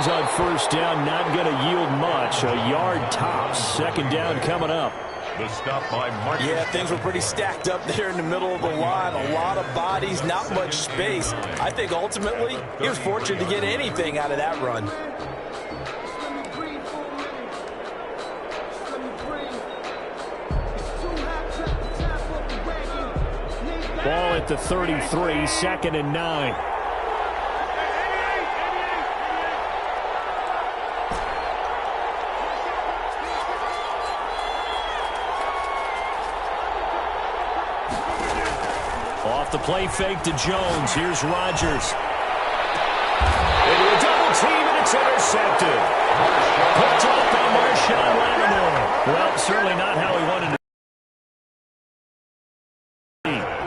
Downs on first down, not going to yield much. A yard tops. Second down coming up. The stop by Marcus. Yeah, things were pretty stacked up there in the middle of the line. A lot of bodies, not much space. I think ultimately he was fortunate to get anything out of that run. Ball at the 33, 2nd and 9. Off the play fake to Jones. Here's Rodgers. Into a double team, and it's intercepted. Picked off by Marshawn Lattimore. Well, certainly not how he wanted to.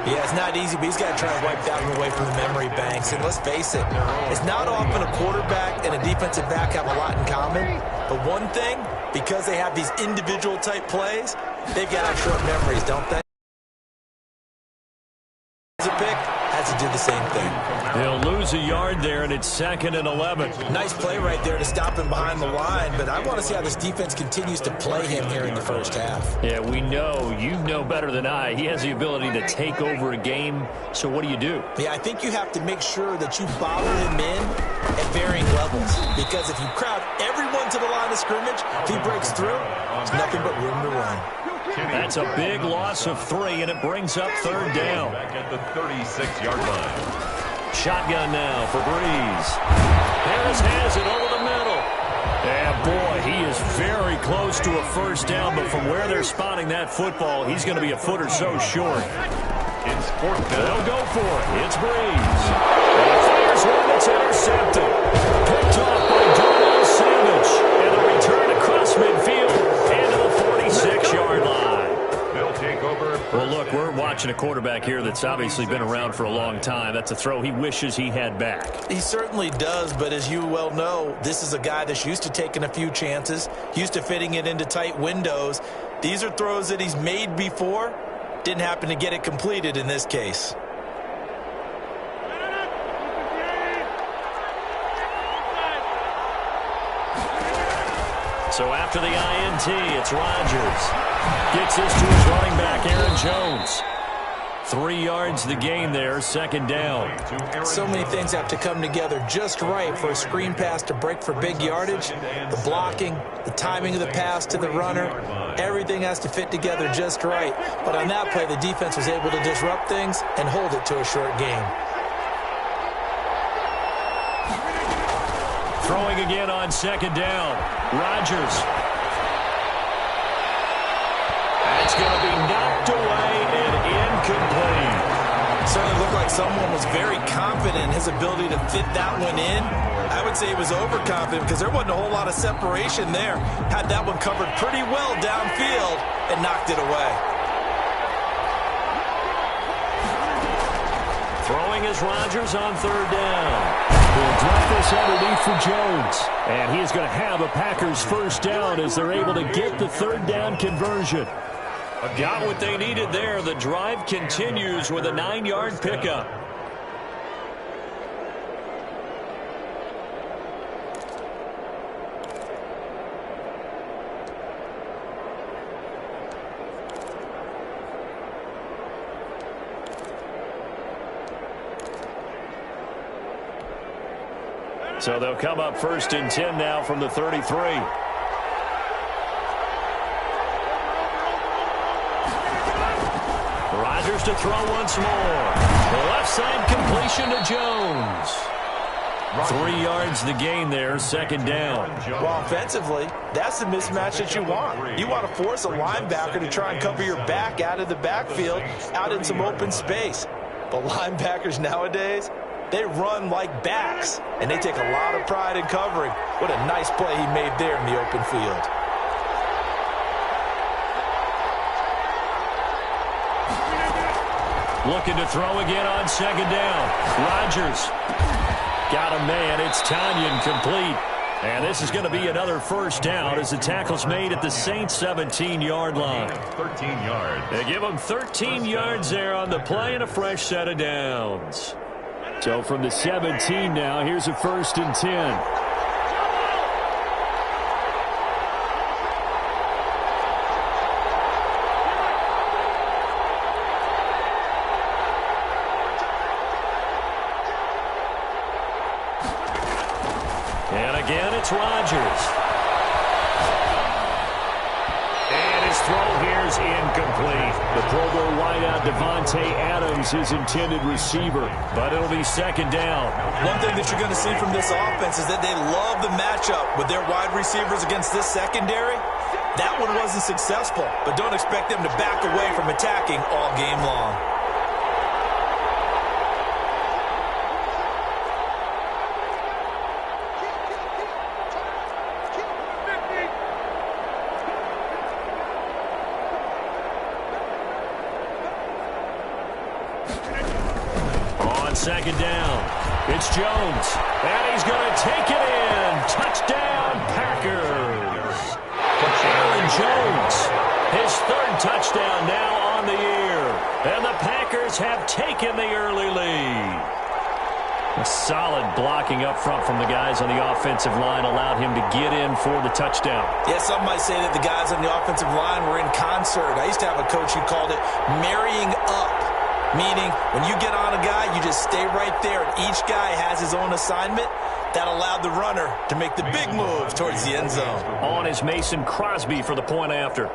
Yeah, it's not easy, but he's got to try and wipe that one away from the memory banks. And let's face it, it's not often a quarterback and a defensive back have a lot in common. But one thing, because they have these individual type plays, they've got to have short memories, don't they? A pick has to do the same thing. They'll lose a yard there, and it's 2nd and 11. Nice play right there to stop him behind the line, but I want to see how this defense continues to play him here in the first half. Yeah, we know, you know better than I, he has the ability to take over a game, so what do you do? Yeah, I think you have to make sure that you bottle him in at varying levels, because if you crowd everyone to the line of scrimmage, if he breaks through, there's nothing but room to run. That's a big loss of 3, and it brings up 3rd down. Back at the 36-yard line. Shotgun now for Breeze. Harris has it over the middle. And boy, he is very close to a first down, but from where they're spotting that football, he's going to be a foot or so short. It's 4th down. They'll go for it. It's Breeze. And he fires one that's intercepted. Picked off by Darnell Savage. And a return across midfield into the 46-yard line. They'll take over. Well, look, we're watching a quarterback here that's obviously been around for a long time. That's a throw he wishes he had back. He certainly does, but as you well know, this is a guy that's used to taking a few chances, used to fitting it into tight windows. These are throws that he's made before. Didn't happen to get it completed in this case. So after the INT, it's Rodgers. Gets this to his running back, Aaron Jones. 3 yards the gain there, 2nd down. So many things have to come together just right for a screen pass to break for big yardage. The blocking, the timing of the pass to the runner, everything has to fit together just right. But on that play, the defense was able to disrupt things and hold it to a short game. Throwing again on 2nd down. Rodgers. That's going to be knocked away and incomplete. Certainly looked like someone was very confident in his ability to fit that one in. I would say he was overconfident because there wasn't a whole lot of separation there. Had that one covered pretty well downfield and knocked it away. Throwing is Rodgers on 3rd down. He'll drop this underneath for Jones. And he is going to have a Packers first down as they're able to get the 3rd down conversion. Got what they needed there. The drive continues with a 9-yard pickup. So they'll come up 1st and 10 now from the 33. Rodgers to throw once more. The left side completion to Jones. 3 yards the gain there, 2nd down. Well, offensively, that's the mismatch that you want. You want to force a linebacker to try and cover your back out of the backfield, out in some open space. But linebackers nowadays, they run like backs, and they take a lot of pride in covering. What a nice play he made there in the open field. Looking to throw again on 2nd down. Rodgers got a man. It's Tanyan complete. And this is going to be another first down as the tackle's made at the Saints' 17-yard line. 13 yards. They give them 13 yards there on the play and a fresh set of downs. So from the 17 now, here's a 1st and 10. And again, it's Rodgers. And his throw here is incomplete. The Pro Bowl wideout Davante Adams, his intended receiver. But it'll be second down. One thing that you're going to see from this offense is that they love the matchup with their wide receivers against this secondary. That one wasn't successful, but don't expect them to back away from attacking all game long. Second down. It's Jones. And he's going to take it in. Touchdown, Packers. Aaron Jones. His third touchdown now on the year. And the Packers have taken the early lead. A solid blocking up front from the guys on the offensive line allowed him to get in for the touchdown. Yeah, some might say that the guys on the offensive line were in concert. I used to have a coach who called it marrying up. Meaning, when you get on a guy, you just stay right there, and each guy has his own assignment. That allowed the runner to make the big move towards the end zone. On is Mason Crosby for the point after.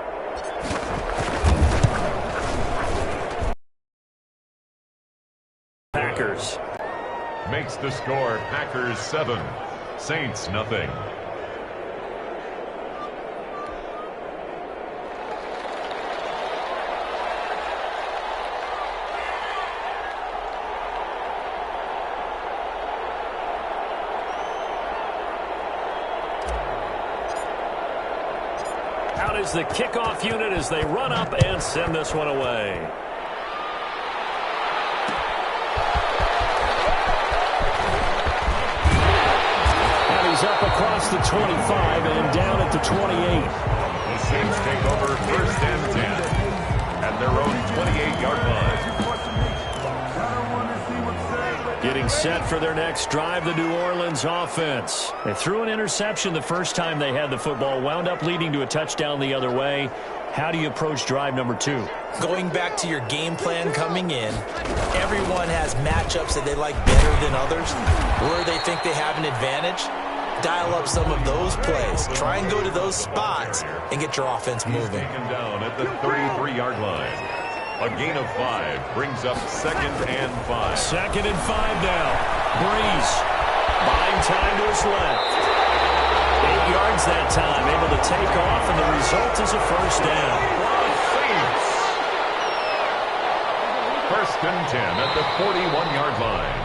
Packers. Makes the score Packers 7, Saints nothing. Out is the kickoff unit as they run up and send this one away. And he's up across the 25 and down at the 28. The Saints take over first and 10 at their own 28-yard line. Getting set for their next drive, the New Orleans offense. They threw an interception the first time they had the football, wound up leading to a touchdown the other way. How do you approach drive number 2? Going back to your game plan coming in, everyone has matchups that they like better than others, where they think they have an advantage. Dial up some of those plays. Try and go to those spots and get your offense moving. Taken down at the 33-yard line. A gain of 5 brings up second and 5. Second and 5 now. Breeze buying time to his left. 8 yards that time, able to take off, and the result is a first down. First and 10 at the 41-yard line.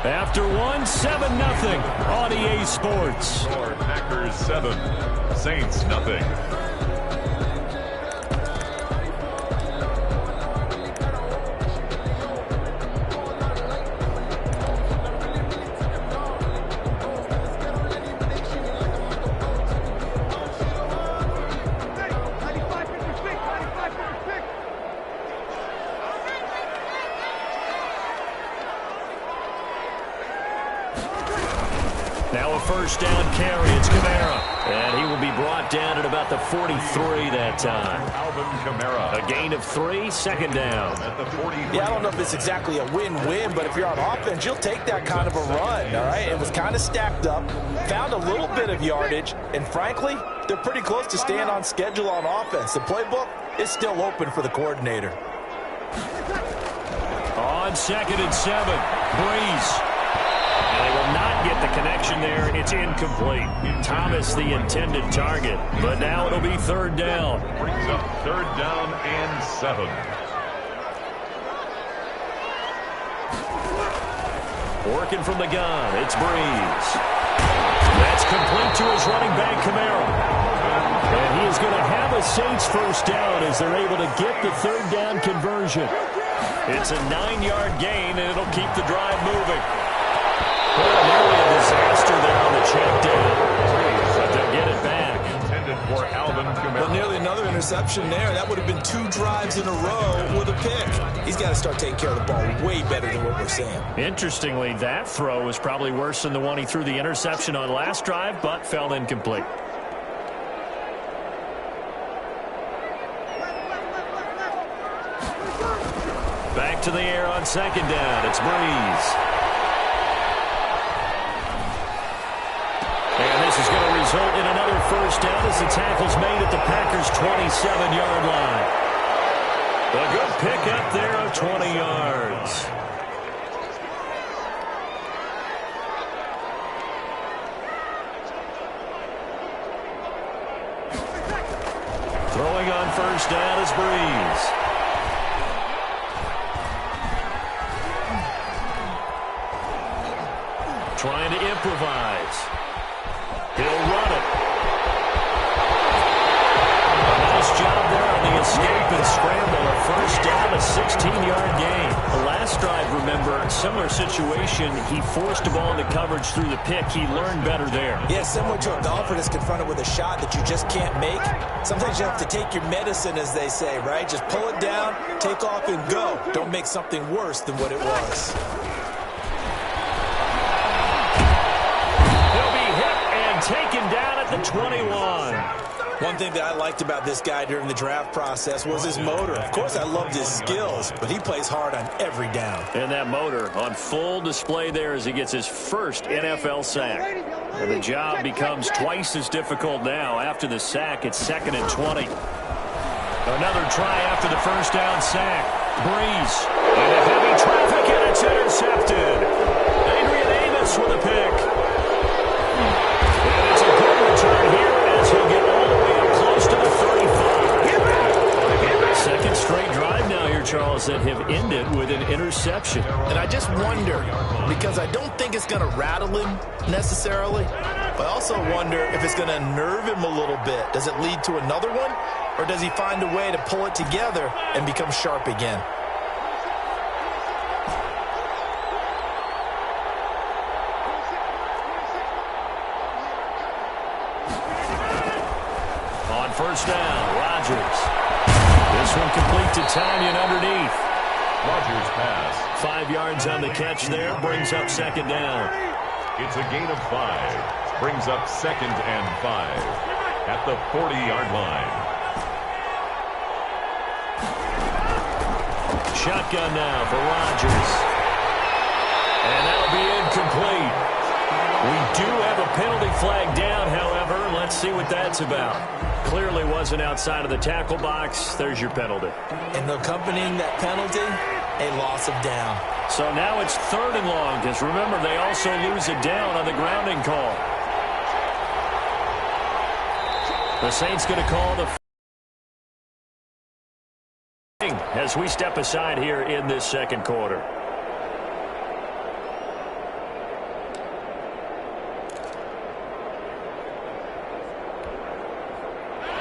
After one, 7-0 on EA Sports. Packers 7, Saints nothing. Now a first down carry. It's Kamara. And he will be brought down at about the 43 that time. Alvin Kamara. A gain of 3, second down. At the 43. Yeah, I don't know if it's exactly a win-win, but if you're on offense, you'll take that kind of a run, all right? It was kind of stacked up, found a little bit of yardage, and frankly, they're pretty close to staying on schedule on offense. The playbook is still open for the coordinator. On second and 7, Breeze. And they will not get the connection there. It's incomplete. Thomas, the intended target. But now it'll be third down. Brings up third down and 7. Working from the gun. It's Breeze. That's complete to his running back, Kamara. And he is going to have a Saints first down as they're able to get the third down conversion. It's a 9-yard gain, and it'll keep the drive moving. Well, nearly a disaster there on the check down. But they'll get it back. Intended for Alvin Kamara. Well, nearly another interception there. That would have been 2 drives in a row with a pick. He's got to start taking care of the ball way better than what we're seeing. Interestingly, that throw was probably worse than the one he threw the interception on last drive, but fell incomplete. Back to the air on second down. It's Breeze. This is going to result in another first down as the tackle's made at the Packers' 27-yard line. A good pickup there of 20 yards. Throwing on first down is Breeze. Trying to improvise. He'll run it. Nice job there on the escape and scramble. A first down, a 16-yard gain. The last drive, remember, similar situation. He forced the ball into coverage through the pick. He learned better there. Yeah, similar to a golfer that's confronted with a shot that you just can't make. Sometimes you have to take your medicine, as they say, right? Just pull it down, take off, and go. Don't make something worse than what it was. Taken down at the 21. One thing that I liked about this guy during the draft process was his motor. Of course, I loved his skills, but he plays hard on every down. And that motor on full display there as he gets his first NFL sack. And the job becomes twice as difficult now. After the sack, it's 2nd and 20. Another try after the first down sack. Breeze. Into heavy traffic, and it's intercepted. Adrian Amos with a pick. And it's a good return here as he'll get all the way up close to the 35. Second straight drive now here, Charles, that have ended with an interception. And I just wonder, because I don't think it's going to rattle him necessarily, but I also wonder if it's going to nerve him a little bit. Does it lead to another one, or does he find a way to pull it together and become sharp again? First down, Rodgers. This one complete to Tanyan underneath. Rodgers pass. 5 yards on the catch there, brings up second down. It's a gain of 5. Brings up 2nd and 5 at the 40-yard line. Shotgun now for Rodgers. And that'll be incomplete. We do have a penalty flag down, however. Let's see what that's about. Clearly wasn't outside of the tackle box. There's your penalty. And accompanying that penalty, a loss of down. So now it's 3rd and long, because remember, they also lose a down on the grounding call. The Saints going to call the as we step aside here in this second quarter.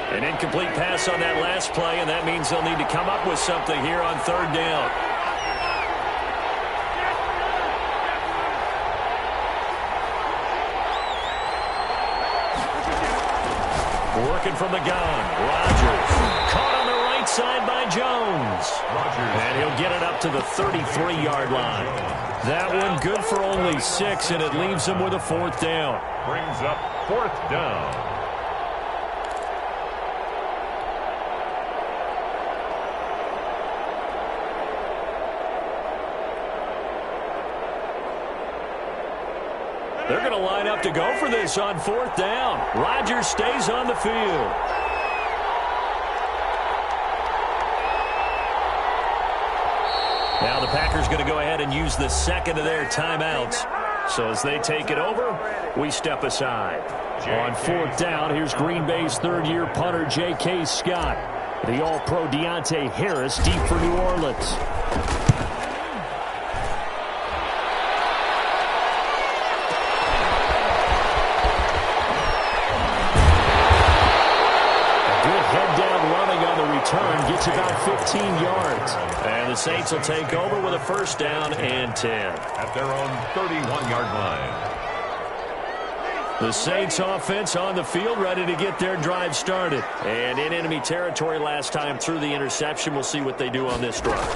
An incomplete pass on that last play, and that means they'll need to come up with something here on 3rd down. Working from the gun, Rodgers. Caught on the right side by Jones. And he'll get it up to the 33-yard line. That one good for only 6, and it leaves him with a 4th down. Brings up 4th down. They're going to line up to go for this on 4th down. Rodgers stays on the field. Now the Packers going to go ahead and use the 2nd of their timeouts. So as they take it over, we step aside. On 4th down, here's Green Bay's 3rd-year punter, J.K. Scott. The All-Pro Deontay Harris deep for New Orleans. Turn gets about 15 yards. And the Saints will take over with a 1st down and 10. At their own 31-yard line. The Saints offense on the field, ready to get their drive started. And in enemy territory last time through the interception. We'll see what they do on this drive.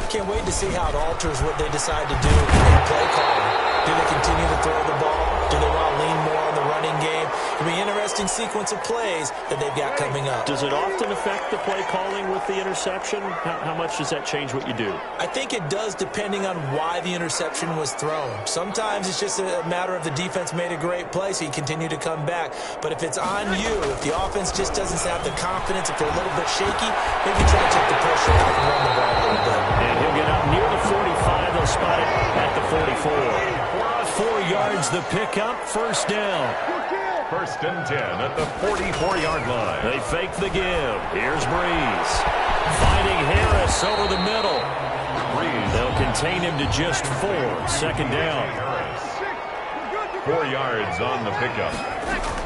Can't wait to see how it alters what they decide to do in play calling. Do they continue to throw the ball? Do they want to lean more on the running game? It'll be interesting interesting sequence of plays that they've got coming up. Does it often affect the play calling with the interception? How much does that change what you do? I think it does, depending on why the interception was thrown. Sometimes it's just a matter of the defense made a great play, so you continue to come back. But if it's on you, if the offense just doesn't have the confidence, if they're a little bit shaky, maybe try to take the pressure off and run the ball a little bit. And he'll get up near the 45. They'll spot it at the 44. 4 yards the pickup, first down. First and 10 at the 44-yard line. They fake the give. Here's Breeze. Finding Harris over the middle. Breeze. They'll contain him to just 4. Second down. 4 yards on the pickup.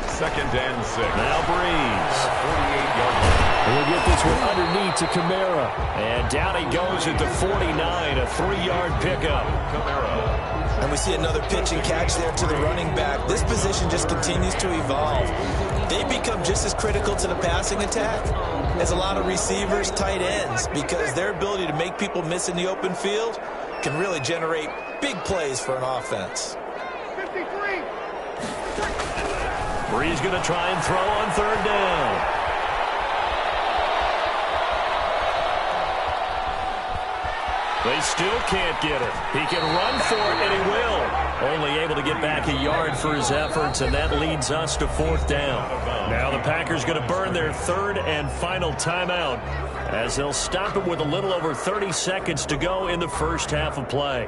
Second and 6. Now Breeze. 48-yard line. We'll get this one underneath to Kamara. And down he goes at the 49, a 3-yard pickup. Kamara. And we see another pitch and catch there to the running back. This position just continues to evolve. They become just as critical to the passing attack as a lot of receivers, tight ends, because their ability to make people miss in the open field can really generate big plays for an offense. 53. Breeze going to try and throw on third down. They still can't get it. He can run for it, and he will. Only able to get back a yard for his efforts, and that leads us to fourth down. Now the Packers going to burn their third and final timeout as they'll stop it with a little over 30 seconds to go in the first half of play.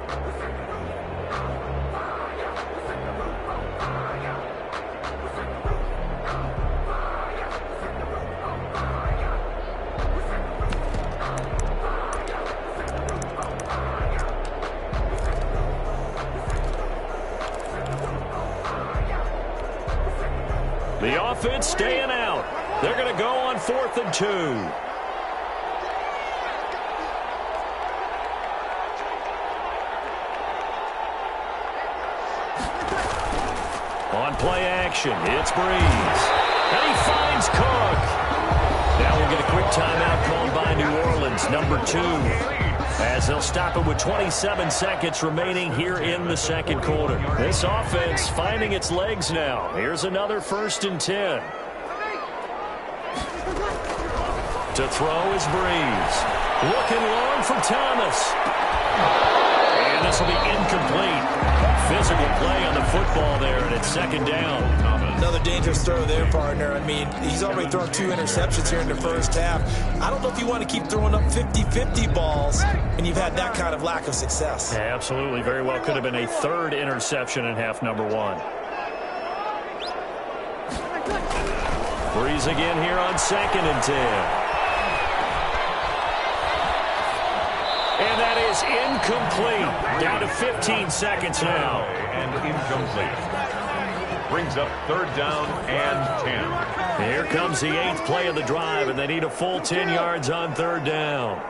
The offense staying out. They're going to go on 4th and 2. On play action, it's Breeze. And he finds Cook. Now we'll get a quick timeout called by New Orleans, number 2. As they'll stop it with 27 seconds remaining here in the second quarter. This offense finding its legs now. Here's another 1st and 10. To throw is Breeze. Looking long for Thomas. And this will be incomplete. Physical play on the football there, and it's second down. Another dangerous throw there, partner. I mean, he's already thrown 2 interceptions here in the first half. I don't know if you want to keep throwing up 50-50 balls, and you've had that kind of lack of success. Yeah, absolutely. Very well could have been a 3rd interception in half number 1. Breeze again here on 2nd and 10. And that is incomplete. Down to 15 seconds now. And incomplete. Brings up 3rd down and 10. Here comes the 8th play of the drive, and they need a full 10 yards on 3rd down.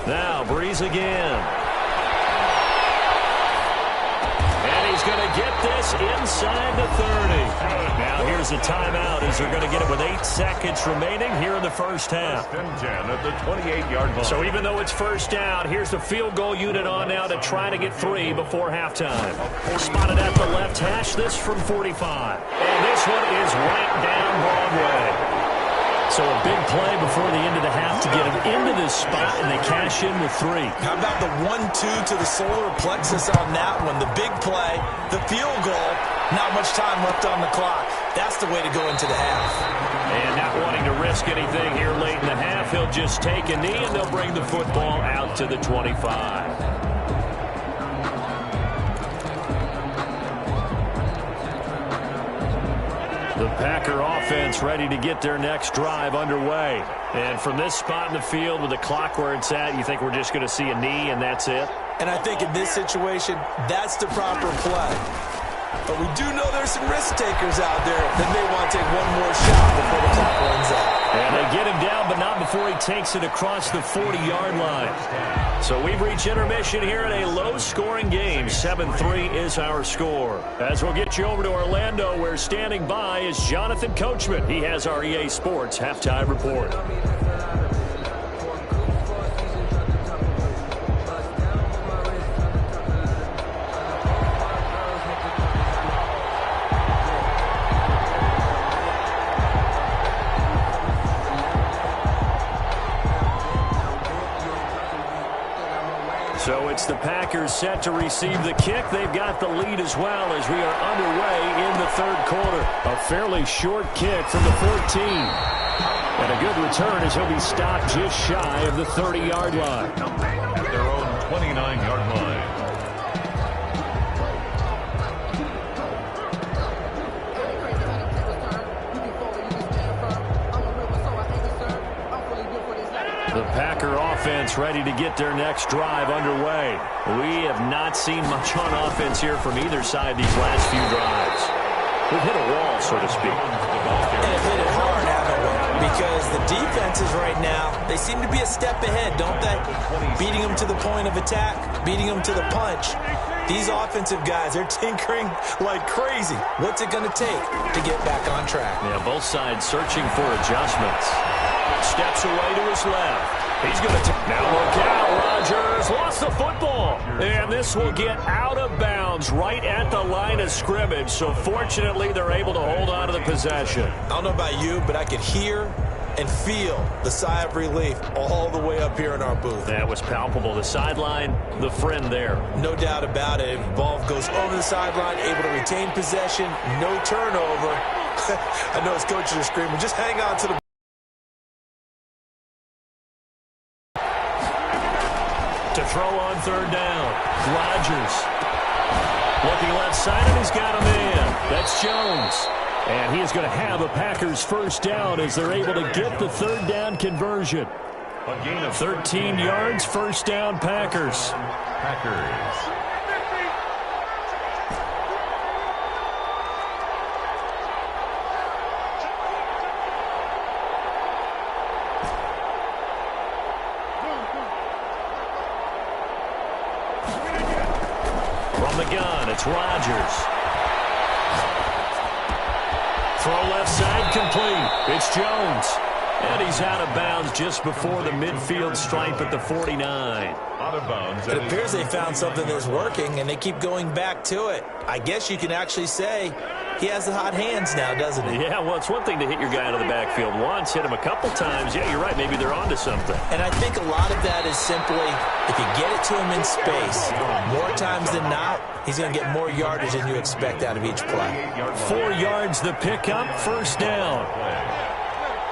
Now Breeze again. And he's going to get this inside the 30. Now here's a timeout as they're going to get it with 8 seconds remaining here in the first half. 1st and 10 at the 28-yard line. So even though it's first down, here's the field goal unit on now to try to get 3 before halftime. Spotted at the left hash, this from 45. And this one is right down Broadway. So a big play before the end of the half to get them into this spot, and they cash in with 3. How about the 1-2 to the solar plexus on that one? The big play, the field goal, not much time left on the clock. That's the way to go into the half. And not wanting to risk anything here late in the half, he'll just take a knee, and they'll bring the football out to the 25. The Packer offense ready to get their next drive underway. And from this spot in the field with the clock where it's at, you think we're just going to see a knee and that's it? And I think in this situation, that's the proper play. But we do know there's some risk takers out there that may want to take one more shot before the clock runs out. And they get him down, but not before he takes it across the 40-yard line. So we've reached intermission here in a low-scoring game. 7-3 is our score. As we'll get you over to Orlando, where standing by is Jonathan Coachman. He has our EA Sports halftime report. it's the Packers set to receive the kick. They've got the lead as well as we are underway in the third quarter. A fairly short kick from the 14. And a good return as he'll be stopped just shy of the 30-yard line. At their own 29-yard line. The Packer offense ready to get their next drive underway. We have not seen much on offense here from either side these last few drives. We've hit a wall, so to speak. And hit it hard, haven't we? Because the defenses right now, they seem to be a step ahead, don't they? Beating them to the point of attack, beating them to the punch. These offensive guys, they're tinkering like crazy. What's it going to take to get back on track? Yeah, both sides searching for adjustments. Steps away to his left. He's going to now look out. Rodgers lost the football. And this will get out of bounds right at the line of scrimmage. So fortunately, they're able to hold on to the possession. I don't know about you, but I could hear and feel the sigh of relief all the way up here in our booth. That was palpable. The sideline, the friend there. No doubt about it. If ball goes over the sideline, able to retain possession, no turnover. I know his coaches are screaming, just hang on to the to throw on third down. Rodgers looking left side, and he's got a man. That's Jones. And he is going to have a Packers first down as they're able to get the third down conversion. A gain of 13 yards, first down, Packers. Packers. From the gun, it's Rodgers. Throw left side, complete. It's Jones. And he's out of bounds just before the midfield stripe at the 49. Out of bounds. It appears they found something that's working, and they keep going back to it. I guess you can actually say he has the hot hands now, doesn't he? Yeah, well, it's one thing to hit your guy out of the backfield once, hit him a couple times. Yeah, you're right. Maybe they're onto something. And I think a lot of that is simply if you get it to him in space, more times than not, he's going to get more yardage than you expect out of each play. 4 yards the pickup, first down.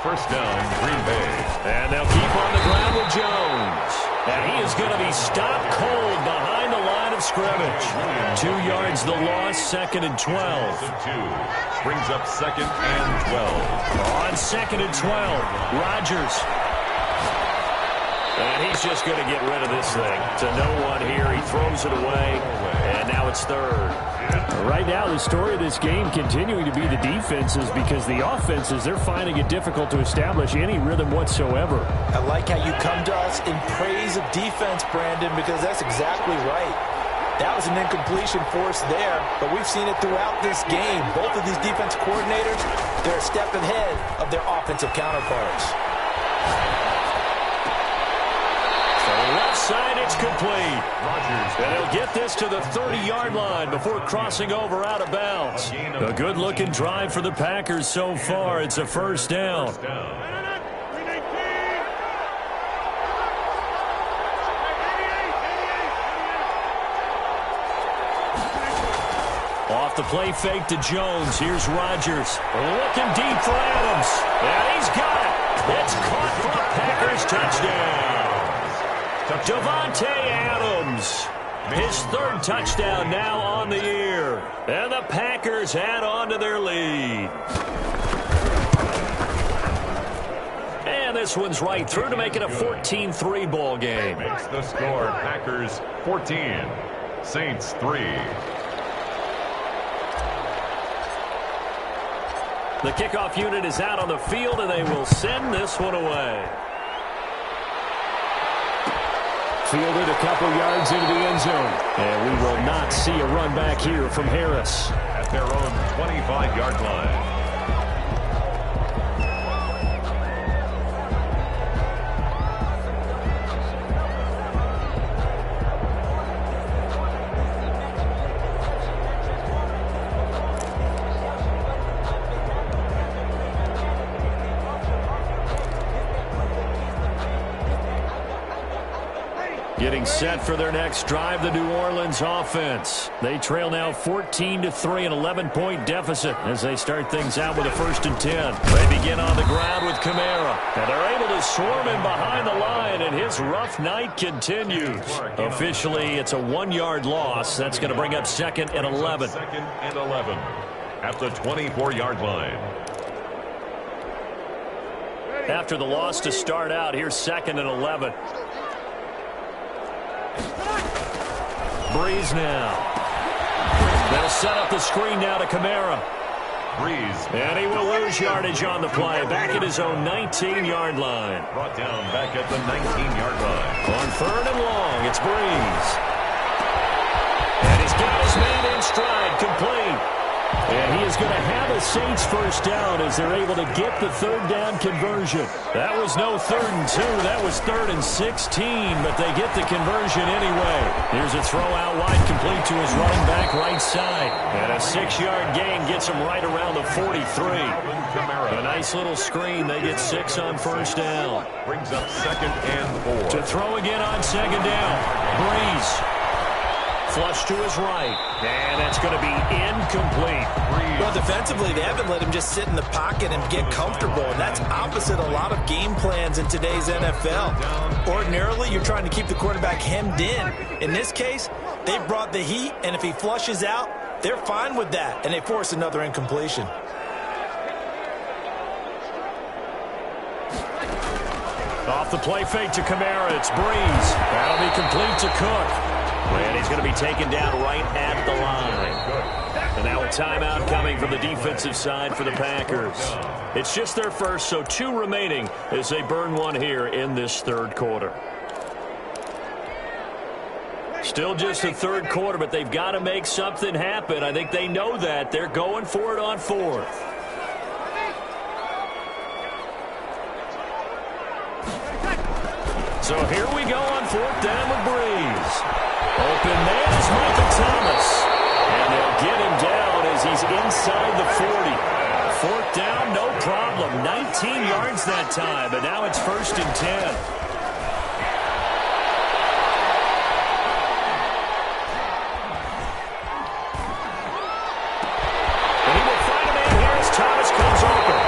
First down, Green Bay. And they'll keep on the ground with Jones. And he is going to be stopped cold behind the line of scrimmage. 2 yards the loss, second and 12. Brings up second and 12. On second and 12, Rodgers. And he's just going to get rid of this thing. To no one here, he throws it away. And now it's third. Right now, the story of this game continuing to be the defenses because the offenses, they're finding it difficult to establish any rhythm whatsoever. I like how you come to us in praise of defense, Brandon, because that's exactly right. That was an incompletion force there, but we've seen it throughout this game. Both of these defense coordinators, they're a step ahead of their offensive counterparts. Left side, it's complete. And he'll get this to the 30-yard line before crossing over out of bounds. A good-looking drive for the Packers so far. It's a first down. Off the play fake to Jones. Here's Rodgers. Looking deep for Adams. And he's got it. It's caught for a Packers touchdown. Davante Adams, his third touchdown now on the year. And the Packers add on to their lead. And this one's right through to make it a 14-3 ball game. Makes the score Packers 14, Saints 3. The kickoff unit is out on the field, and they will send this one away. Fielded a couple yards into the end zone. And we will not see a run back here from Harris. At their own 25-yard line. Getting set for their next drive, the New Orleans offense. They trail now 14-3, an 11-point deficit as they start things out with a 1st and 10. They begin on the ground with Kamara. And they're able to swarm him behind the line, and his rough night continues. Officially, it's a 1-yard loss. That's going to bring up 2nd and 11. 2nd and 11 at the 24-yard line. After the loss to start out, here's 2nd and 11. Breeze now. They'll set up the screen now to Kamara. Breeze. And he will lose yardage on the play. Back at his own 19-yard line. Brought down back at the 19-yard line. On 3rd and long, it's Breeze. And he's got his man in stride, complete. And he is going to have a Saints 1st down as they're able to get the 3rd down conversion. That was no 3rd and 2. That was 3rd and 16, but they get the conversion anyway. Here's a throw out wide, complete to his running back right side. And a 6-yard gain gets him right around the 43. A nice little screen. They get 6 on 1st down. Brings up 2nd and 4. To throw again on 2nd down. Breeze. Flush to his right. And that's going to be incomplete. Well, defensively, they haven't let him just sit in the pocket and get comfortable. And that's opposite a lot of game plans in today's NFL. Ordinarily, you're trying to keep the quarterback hemmed in. In this case, they brought the heat, and if he flushes out, they're fine with that. And they force another incompletion. Off the play fake to Kamara, it's Breeze. That'll be complete to Cook. And he's going to be taken down right at the line. And now a timeout coming from the defensive side for the Packers. It's just their first, so 2 remaining as they burn one here in this 3rd quarter. Still just the 3rd quarter, but they've got to make something happen. I think they know that. They're going for it on 4th. So here we go on 4th down with Breeze. Open man is Michael Thomas. And they'll get him down as he's inside the 40. 4th down, no problem. 19 yards that time, but now it's 1st and 10. And he will find a man here as Thomas comes open.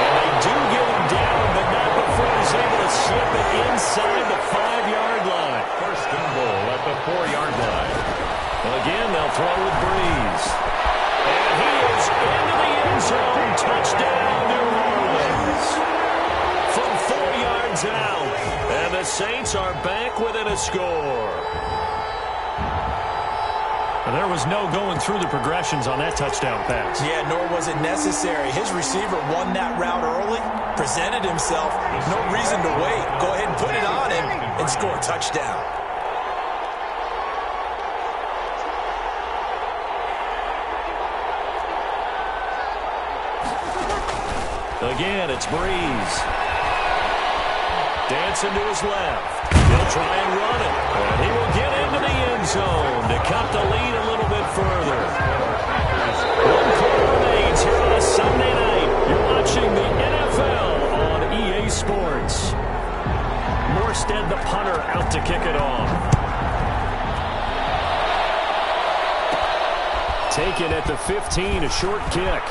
And they do get him down, but not before he's able to slip it inside the 5-yard line. 1st and goal at the 4-yard line. Again, they'll throw with Breeze. And he is into the end zone. Touchdown, New Orleans. From 4 yards out. And the Saints are back within a score. And there was no going through the progressions on that touchdown pass. Yeah, nor was it necessary. His receiver won that route early, presented himself. No reason to wait. Go ahead and put it on him and score a touchdown. Again, it's Breeze. Dancing to his left. He'll try and run it. And he will get into the end zone to cut the lead a little bit further. 1 quarter remains here on a Sunday night. You're watching the NFL on EA Sports. Morstead, the punter, out to kick it off. Taken at the 15, a short kick.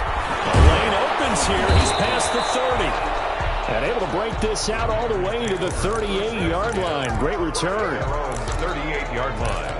The lane opens here. He's past the 30. And able to break this out all the way to the 38-yard line. Great return. 38-yard line.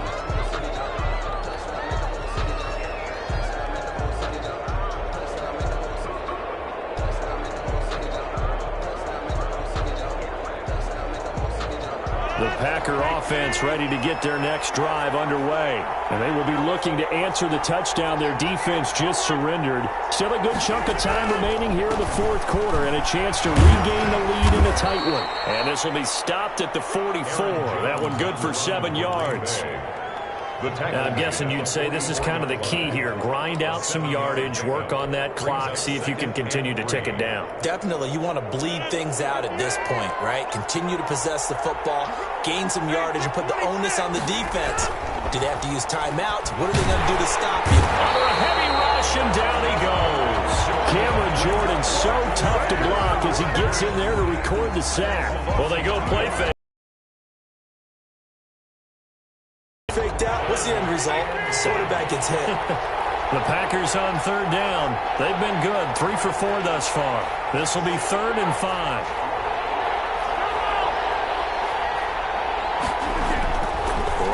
The Packer offense ready to get their next drive underway. And they will be looking to answer the touchdown their defense just surrendered. Still a good chunk of time remaining here in the 4th quarter and a chance to regain the lead in a tight one. And this will be stopped at the 44. That one good for 7 yards. I'm guessing you'd say this is kind of the key here. Grind out some yardage, work on that clock, see if you can continue to tick it down. Definitely, you want to bleed things out at this point, right? Continue to possess the football, gain some yardage, and put the onus on the defense. Do they have to use timeouts? What are they going to do to stop you? Under a heavy rush, and down he goes. Cameron Jordan so tough to block as he gets in there to record the sack. Well, they go play fake. gets hit. The Packers on third down. They've been good, 3 for 4 thus far. This will be 3rd and 5.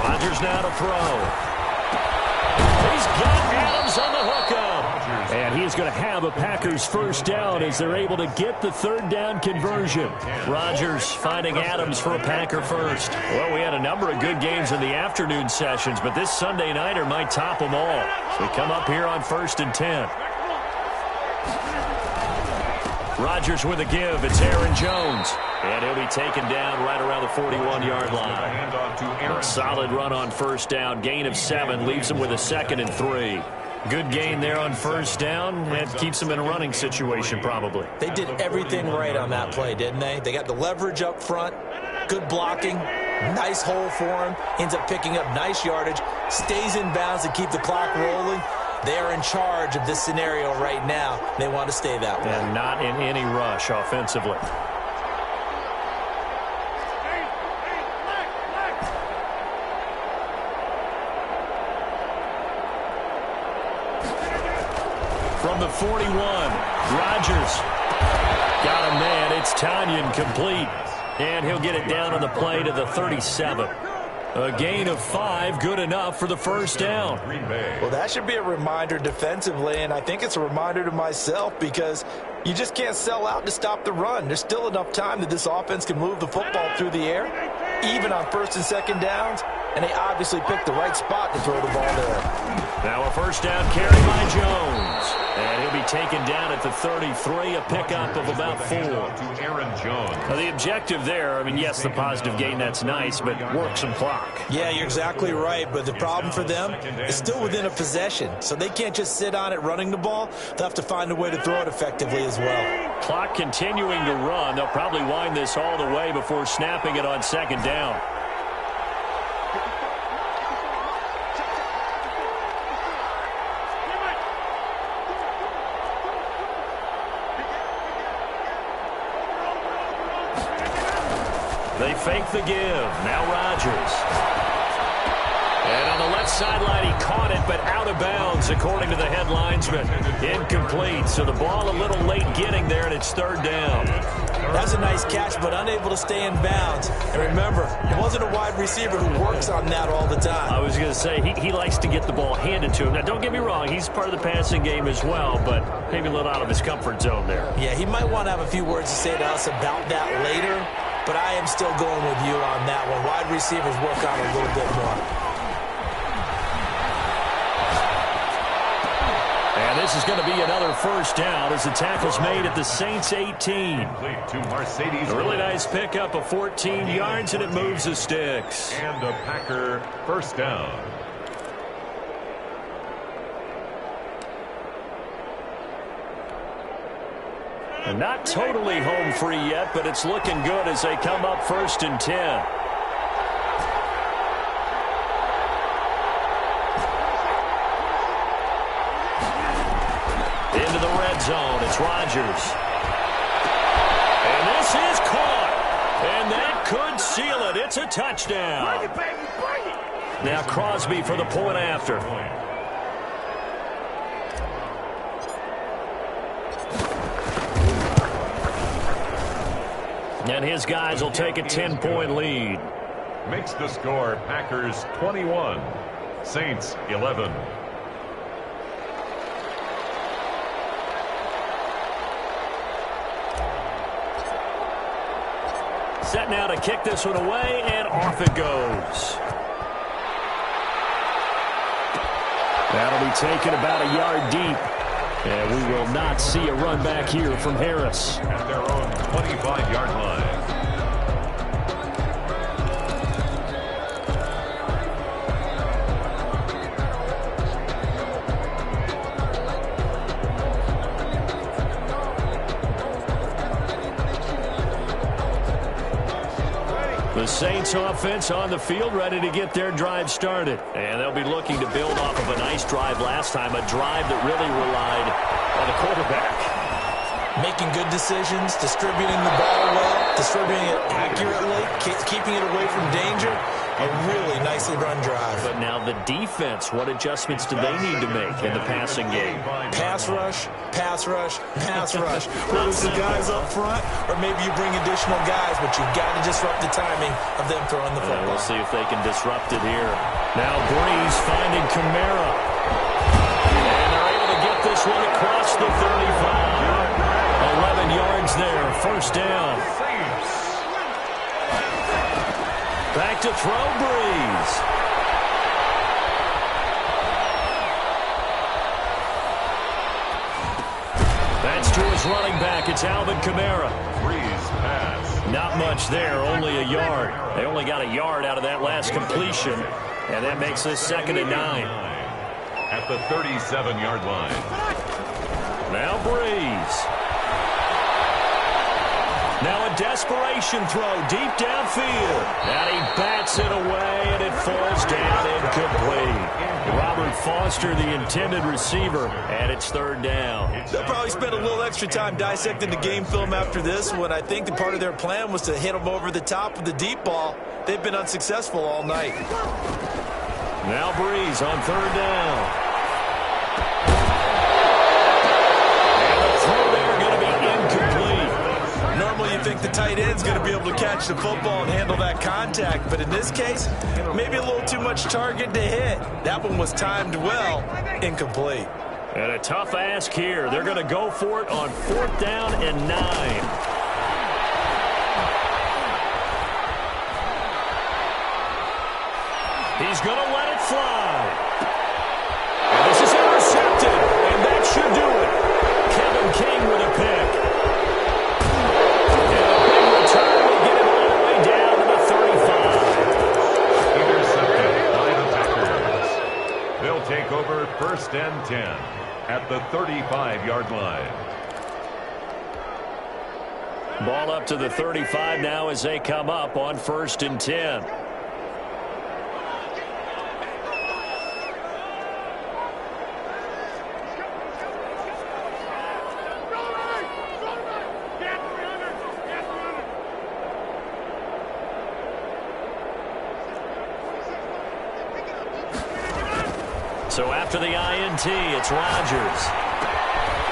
Rodgers now to throw. He's got Adams on the hookup. And he's going to have a Packers first down as they're able to get the 3rd down conversion. Rodgers finding Adams for a Packer first. Well, we had a number of good games in the afternoon sessions, but this Sunday nighter might top them all. So we come up here on 1st and 10. Rodgers with a give. It's Aaron Jones. And he'll be taken down right around the 41-yard line. A solid run on first down. Gain of 7 leaves him with a 2nd and 3. Good gain there on first down. That keeps him in a running situation probably. They did everything right on that play, didn't they? They got the leverage up front, good blocking, nice hole for him, ends up picking up nice yardage, stays in bounds to keep the clock rolling. They are in charge of this scenario right now. They want to stay that way. And not in any rush offensively. From the 41, Rodgers got a man. It's Tanyan complete. And he'll get it down on the play to the 37. A gain of 5, good enough for the first down. Well, that should be a reminder defensively, and I think it's a reminder to myself because you just can't sell out to stop the run. There's still enough time that this offense can move the football through the air, even on 1st and 2nd downs, and they obviously picked the right spot to throw the ball there. Now a first down carry by Jones. And he'll be taken down at the 33, a pickup of about 4. Now the objective there, I mean, yes, the positive gain, that's nice, but work some clock. Yeah, you're exactly right, but the problem for them is still within a possession, so they can't just sit on it running the ball. They'll have to find a way to throw it effectively as well. Clock continuing to run. They'll probably wind this all the way before snapping it on 2nd down. They fake the give. Now Rodgers. And on the left sideline, he caught it, but out of bounds, according to the headlines, but incomplete. So the ball a little late getting there, and it's 3rd down. That's a nice catch, but unable to stay in bounds. And remember, it wasn't a wide receiver who works on that all the time. I was going to say, he likes to get the ball handed to him. Now, don't get me wrong, he's part of the passing game as well, but maybe a little out of his comfort zone there. Yeah, he might want to have a few words to say to us about that later, but I am still going with you on that one. Wide receivers work on it a little bit more. And this is going to be another first down as the tackle's made at the Saints 18. A really nice pickup of 14 yards, and it moves the sticks. And a Packer first down. And not totally home free yet, but it's looking good as they come up 1st and 10. Into the red zone, it's Rodgers. And this is caught. And that could seal it. It's a touchdown. Bring it, baby, bring it. Now Crosby for the point after. And his guys will take a 10-point lead. Makes the score Packers 21, Saints 11. Set now to kick this one away, and off it goes. That'll be taken about a yard deep. And we will not see a run back here from Harris. At their own 25-yard line. The Saints offense on the field, ready to get their drive started. And they'll be looking to build off of a nice drive last time, a drive that really relied on the quarterback. Making good decisions, distributing the ball well, distributing it accurately, keeping it away from danger. A really nicely run drive. But now the defense, what adjustments do they need to make in the passing game? Pass rush, pass rush, pass rush. Whether it's the guys up front or maybe you bring additional guys, but you've got to disrupt the timing of them throwing the football. We'll see if they can disrupt it here. Now Breeze finding Kamara. And they're able to get this one across the 35. 11 yards there, first down. Back to throw, Breeze. That's to his running back. It's Alvin Kamara. Breeze pass. Not much there, only a yard. They only got a yard out of that last completion, and that makes this 2nd and 9. At the 37-yard line. Now Breeze. Now a desperation throw deep downfield. And he bats it away, and it falls down incomplete. Robert Foster, the intended receiver, and it's 3rd down. They'll probably spend a little extra time dissecting the game film after this one. I think the part of their plan was to hit them over the top of the deep ball. They've been unsuccessful all night. Now Breeze on 3rd down. Normally you think the tight end's going to be able to catch the football and handle that contact, but in this case, maybe a little too much target to hit. That one was timed well, incomplete. And a tough ask here. They're going to go for it on 4th down and 9. He's going to let it fly. And this is intercepted, and that should do it. Kevin King with a pick. Take over 1st and 10 at the 35-yard line. Ball up to the 35 now as they come up on 1st and 10. So after the INT, it's Rodgers.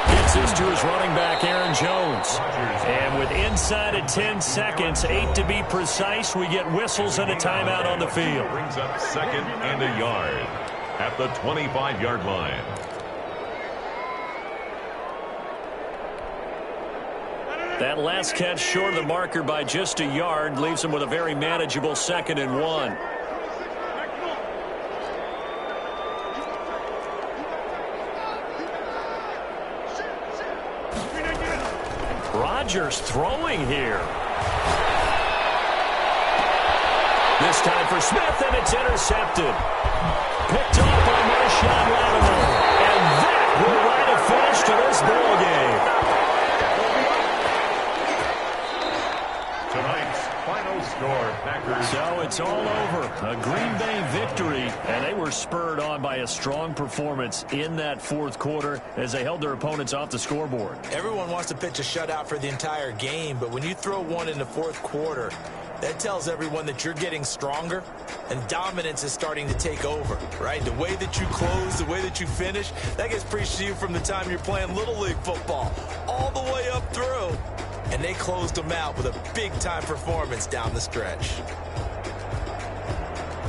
Gets this to his running back, Aaron Jones. And with inside of 10 seconds, 8 to be precise, we get whistles and a timeout on the field. Brings up 2nd and a yard at the 25-yard line. That last catch short of the marker by just a yard leaves him with a very manageable 2nd and 1. Rodgers throwing here. This time for Smith, and it's intercepted. Picked off by Marshawn Lattimore. And that will write a finish to this ball game. Tonight's final score, Packers. So it's all over. A Green Bay victory, and they were spurred on by a strong performance in that 4th quarter as they held their opponents off the scoreboard. Everyone wants to pitch a shutout for the entire game, but when you throw one in the 4th quarter, that tells everyone that you're getting stronger and dominance is starting to take over, right? The way that you close, the way that you finish, that gets preached to you from the time you're playing Little League football all the way up through. And they closed them out with a big-time performance down the stretch.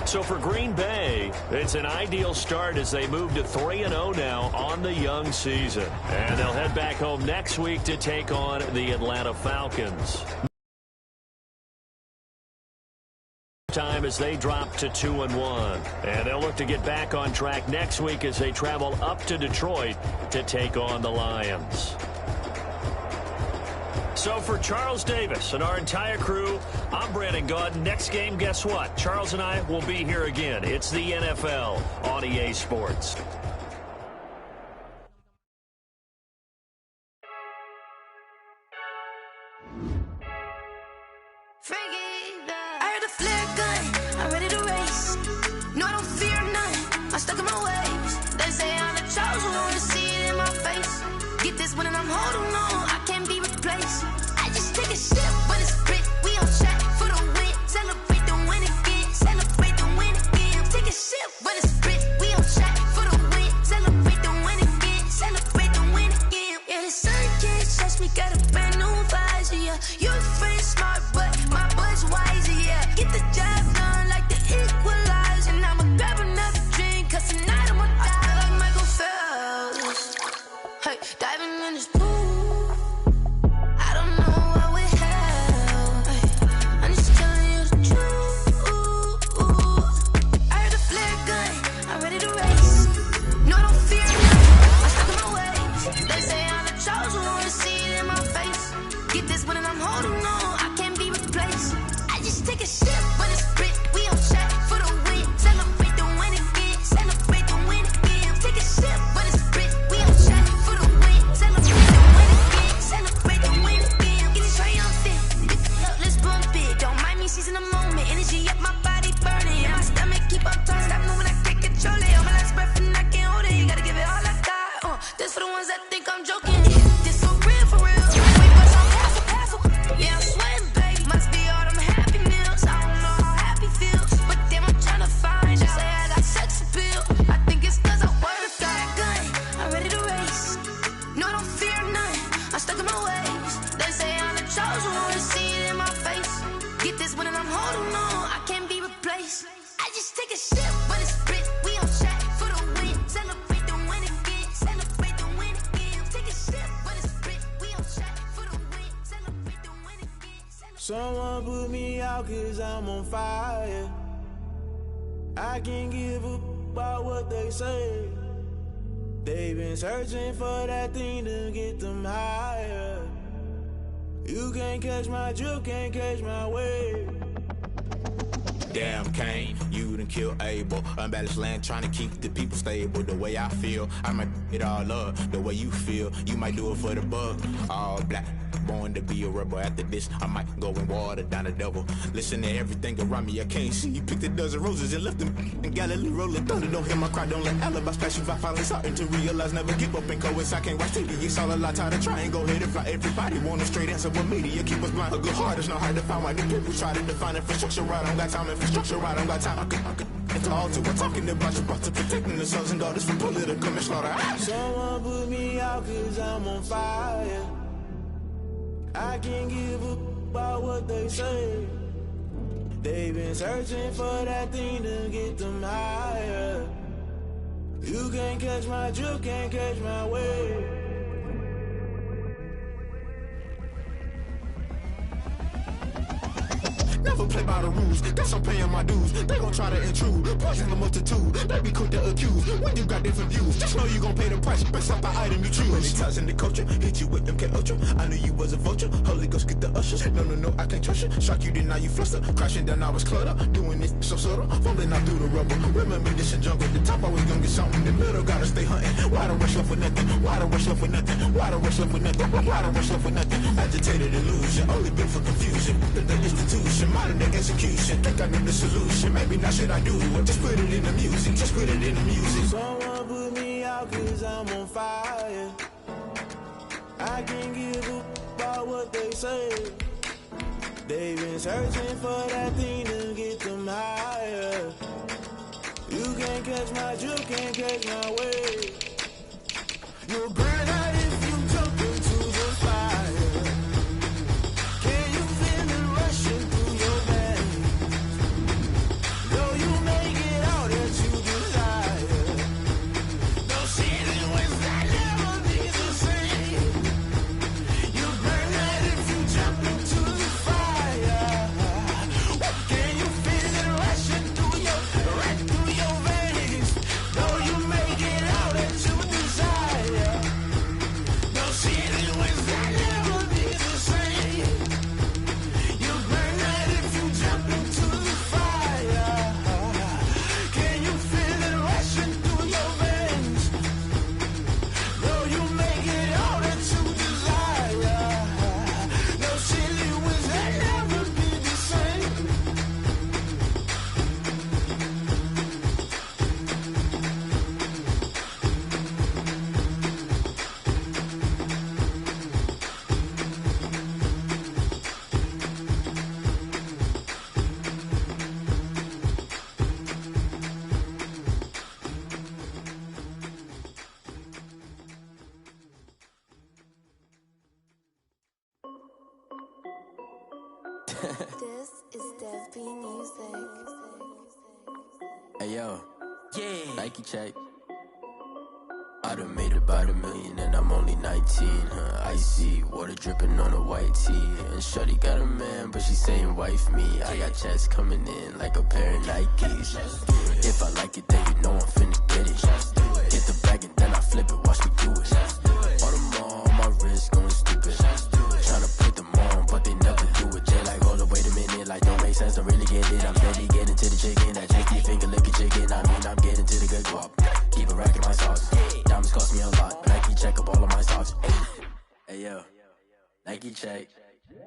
So for Green Bay, it's an ideal start as they move to 3-0 now on the young season. And they'll head back home next week to take on the Atlanta Falcons. Time as they drop to 2-1. And they'll look to get back on track next week as they travel up to Detroit to take on the Lions. So for Charles Davis and our entire crew, I'm Brandon Gaudin. Next game, guess what? Charles and I will be here again. It's the NFL on EA Sports. I heard a flare gun, I'm ready to race. No, I don't fear none, I'm stuck in my ways. They say I'm the chosen one, to see it in my face. Get this one and I'm holding on, I can't be replaced. I just take a sip when it's split, we on track for the win. Celebrate the win again, celebrate when it's proof. I don't know what we have. I'm just telling you the truth. I heard the flare gun, I'm ready to race. No, I don't fear nothing, I'm stuck in my ways. They say I'm the chosen one, to see it in my face. Get this one and I'm holding on, I can't be replaced. I just take a sip when it's split, we on track for the win. Celebrate the win again, celebrate the win again. Take a sip when it's split, we on track for the win. Celebrate the win again, celebrate the win again. Get it triumphant, look, let's bump it. Don't mind me seizing the moment, energy up my body burning. And my stomach keep up talking, stop moving, I can't control it. On my last breath and I can't hold it, you gotta give it all I got. This for the ones that think I'm joking. This so real for real. Wait, but I'm passive. Yeah, I'm sweating, baby. Must be all them happy meals. I don't know how happy feels, but damn, I'm trying to find out. Say I got sex appeal. I think it's cause I wear the flag gun. I'm ready to race. No, I don't fear nothing. I'm stuck in my ways. They say I'm the chosen one, to see it in my face. Get this one and I'm holding on, I can't be replaced. I just take a sip when it's split. We on track for the win. Celebrate the win again. Celebrate the win again. Take a sip when it's split. We on track for the win. Celebrate the win again. Someone put me out cause I'm on fire. I can't give a about what they say. They've been searching for that thing to get them higher. You can't catch my drift, can't catch my wave. Damn, Kane, you done killed Abel. Unbalanced land, trying to keep the people stable. The way I feel, I might it all up. The way you feel, you might do it for the buck. All black, born to be a rebel. After this, I might go and water down the devil. Listen to everything around me, I can't see. Picked a dozen roses and left them in Galilee rolling thunder. Don't hear my cry, don't let alibis pass you by. Finally starting to realize, never give up and coincide. Can't watch TV, it's all a lot. Tired of trying, go ahead and fly. Everybody want a straight answer with media. Keep us blind, a good heart is not hard to find. Why the people try to define infrastructure right? I don't got time, infrastructure right, I don't got time. I could enter all to. We're talking about you, about to protecting the sons and daughters from political manslaughter. Someone put me out cause I'm on fire. I can't give a about what they say. They've been searching for that thing to get them higher. You can't catch my drift, can't catch my wave. Never play by the rules, guess I'm paying my dues. They gon' try to intrude, poison the multitude. They be quick to accuse, when you got different views. Just know you gon' pay the price, based off the item you choose. Many times in the culture, hit you with MK Ultra. I knew you was a vulture, Holy Ghost get the ushers. No, I can't trust you. Shock you, then now you fluster. Crashing down, I was cluttered. Doing this so subtle, falling out through the rubble. Remember this in jungle, the top I was gonna get something. The middle gotta stay hunting. Why the rush left for nothing? Why the rush left for nothing? Why the rush left for nothing? Why the rush left for nothing? Agitated illusion, only been for confusion. The institution, modern day execution. Think I know the solution. Maybe not should I do it? Just put it in the music. Just put it in the music. Someone put me out cause I'm on fire. I can't give a about what they say. They've been searching for that thing to get them higher. You can't catch my drift, can't catch my wave. You'll burn out if you jump into the fire. Can you feel it rushing through your veins? Though you make it all that you desire. No ceiling was that never be the same. You burn out if you jump into the fire. Can you feel it rushing through your veins? Though you make it all that you desire. No ceiling was that never be the same. You burn out if you jump into the fire. Can you feel it rushing through your veins? Though you make it all that you desire. No ceiling was that never be the same. This is Dev B Music. Hey yo, yeah, Nike check. I done made a about $1 million and I'm only 19. Icy water dripping on a white tee. And shorty got a man, but she saying wife me. I got checks coming in like a pair of Nikes. If I like it, then you know I'm finna get it. Get the bag and then I flip it, watch me do it. All them on my wrist going stupid. Tryna put them on, but they never do it. They like, hold up, wait a minute, like don't make sense, don't really get it. I'm steady getting to the chicken, that tricky finger licking chicken. I mean, I'm getting to the good guap. Keep a rack in my socks. Diamonds cost me a lot, but Nike check up all of my socks. Hey yo, Nike check.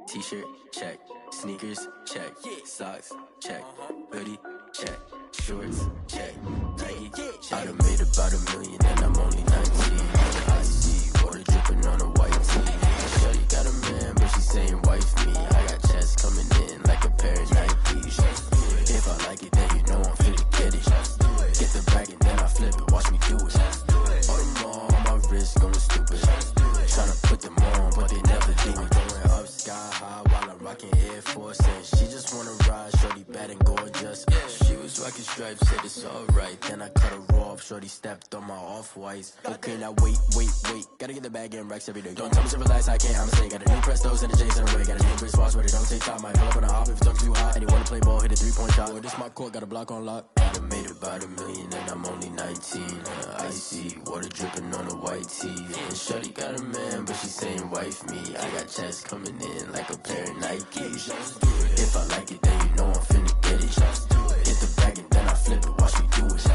T-shirt check. Sneakers check. Socks check. Hoodie check. Shorts check. Nike I done made about $1 million and I'm only 19. I see water dripping on a white tee. Shorty got a man, but she saying wife me. I got checks coming in like a pair of Nikes. If I like it, then you know I'm finna get it. Get the bag and then I flip it, watch me do it. All them on my wrist going stupid. Tryna put them on, but they never do it. Going up sky high while I'm rocking Air Force. And she just wanna ride, shorty bad and gorgeous. She was rocking stripes, said it's alright. Then I cut her off, shorty stepped on my off-whites. Okay, now wait. Gotta get the bag and racks every day. Don't tell me to relax, I can't, I'ma say. Got a new Prestos and a J's in the way. Got a new Chris Foss, but it don't take time. Might pull up on a hop if it talks too hot. And you wanna play ball, hit a 3-point shot. Boy, this my court, got a block on lock. I done made about $1 million and I'm only 19. Icy water dripping on a white tee. And shorty got a man, but she saying wife me. I got checks coming in like a pair of Nikes. If I like it, then you know I'm finna get it. Get the bag and then I flip it, watch me do it.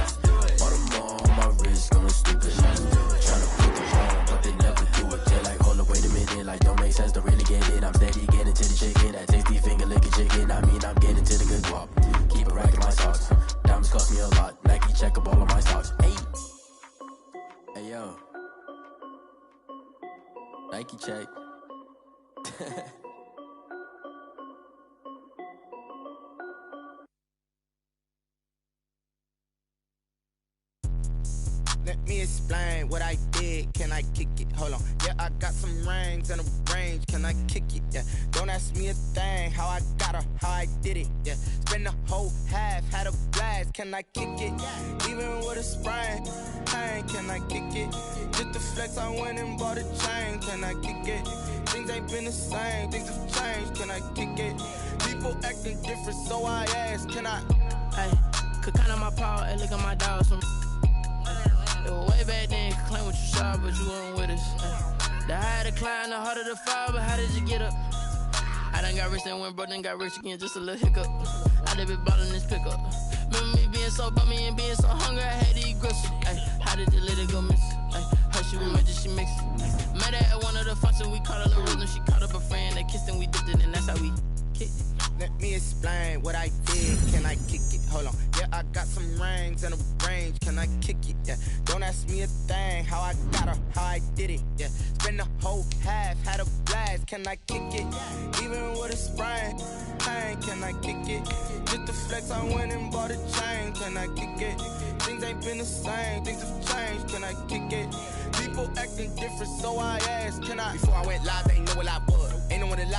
All them on my wrist going stupid. Tryna put them on, but they never do it. They like, hold up, wait a minute, like don't make sense, don't really get it. I'm steady getting to the chicken, that tasty finger licking chicken. I mean, I'm getting to the good guap. Keep a rack in my socks. Diamonds cost me a lot. Nike check up all of my socks. Hey yo, Nike check. Let me explain what I did. Can I kick it? Hold on. Yeah, I got some rings and a range. Can I kick it? Yeah. Don't ask me a thing. How I got her, how I did it. Yeah. Spend the whole half, had a blast. Can I kick it? Even with a sprain. Hey, can I kick it? Just the flex, I went and bought a chain. Can I kick it? Things ain't been the same. Things have changed. Can I kick it? People acting different, so I ask. Can I? Hey, could count on my power and look at my dogs. Way back then, you could claim what you saw, but you weren't with us. The higher the climb, the harder the fall, but how did you get up? I done got rich and went broke, then got rich again, just a little hiccup. I done been ballin' this pickup. Remember me being so bummy and being so hungry, I had to eat gristle. Ay, how did you let it go miss? Ay, her she remembered, she mixed it. Met her at one of the functions, we caught her the rhythm. She caught up a friend, they kissed and we dipped it, and that's how we kicked it. Let me explain what I did. Can I kick it? Hold on. Yeah, I got some rings and a range. Can I kick it? Yeah. Don't ask me a thing. How I got her, how I did it. Yeah. Spend the whole half, had a blast. Can I kick it? Even with a sprain. Hey, can I kick it? Just the flex, I went and bought a chain. Can I kick it? Things ain't been the same. Things have changed. Can I kick it? People acting different, so I asked. Can I? Before I went live, they ain't know what I was. Ain't no one alive.